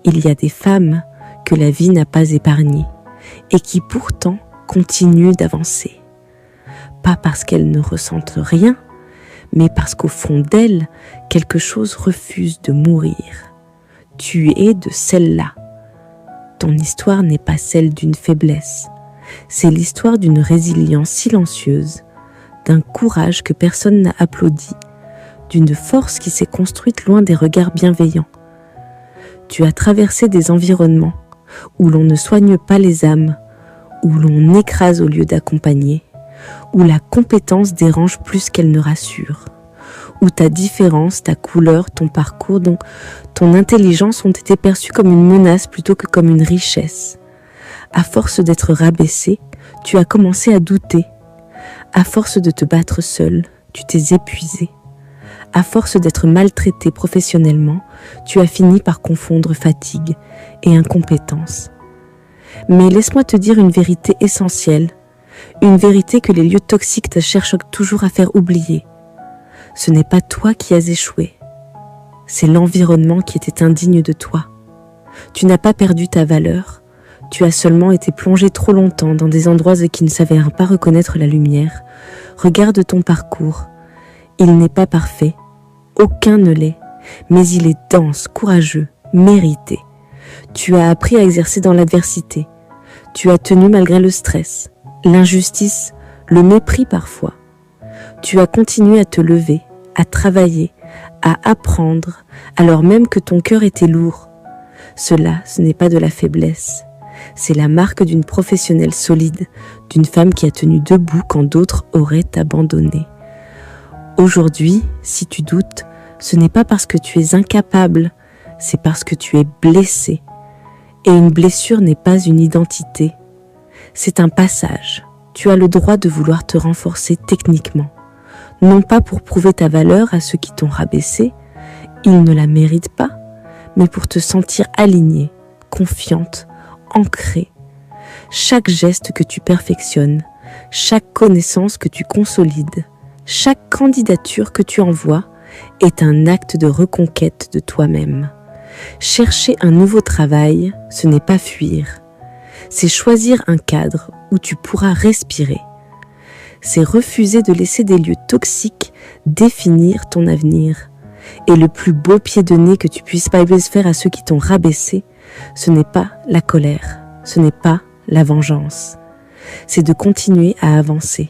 Il y a des femmes que la vie n'a pas épargnées et qui pourtant continuent d'avancer. Pas parce qu'elles ne ressentent rien, mais parce qu'au fond d'elles, quelque chose refuse de mourir. Tu es de celle-là. Ton histoire n'est pas celle d'une faiblesse, c'est l'histoire d'une résilience silencieuse, d'un courage que personne n'a applaudi, d'une force qui s'est construite loin des regards bienveillants. Tu as traversé des environnements où l'on ne soigne pas les âmes, où l'on écrase au lieu d'accompagner, où la compétence dérange plus qu'elle ne rassure, où ta différence, ta couleur, ton parcours, donc ton intelligence ont été perçus comme une menace plutôt que comme une richesse. À force d'être rabaissé, tu as commencé à douter. À force de te battre seul, tu t'es épuisé. À force d'être maltraité professionnellement, tu as fini par confondre fatigue et incompétence. Mais laisse-moi te dire une vérité essentielle, une vérité que les lieux toxiques te cherchent toujours à faire oublier. Ce n'est pas toi qui as échoué, c'est l'environnement qui était indigne de toi. Tu n'as pas perdu ta valeur, tu as seulement été plongé trop longtemps dans des endroits qui ne s'avèrent pas reconnaître la lumière. Regarde ton parcours, il n'est pas parfait, aucun ne l'est, mais il est dense, courageux, mérité. Tu as appris à exercer dans l'adversité, tu as tenu malgré le stress, l'injustice, le mépris parfois. Tu as continué à te lever, à travailler, à apprendre, alors même que ton cœur était lourd. Cela, ce n'est pas de la faiblesse. C'est la marque d'une professionnelle solide, d'une femme qui a tenu debout quand d'autres auraient abandonné. Aujourd'hui, si tu doutes, ce n'est pas parce que tu es incapable, c'est parce que tu es blessé. Et une blessure n'est pas une identité. C'est un passage. Tu as le droit de vouloir te renforcer techniquement. Non pas pour prouver ta valeur à ceux qui t'ont rabaissé, ils ne la méritent pas, mais pour te sentir alignée, confiante, ancrée. Chaque geste que tu perfectionnes, chaque connaissance que tu consolides, chaque candidature que tu envoies est un acte de reconquête de toi-même. Chercher un nouveau travail, ce n'est pas fuir. C'est choisir un cadre où tu pourras respirer. C'est refuser de laisser des lieux toxiques définir ton avenir. Et le plus beau pied de nez que tu puisses pas faire à ceux qui t'ont rabaissé, ce n'est pas la colère, ce n'est pas la vengeance. C'est de continuer à avancer,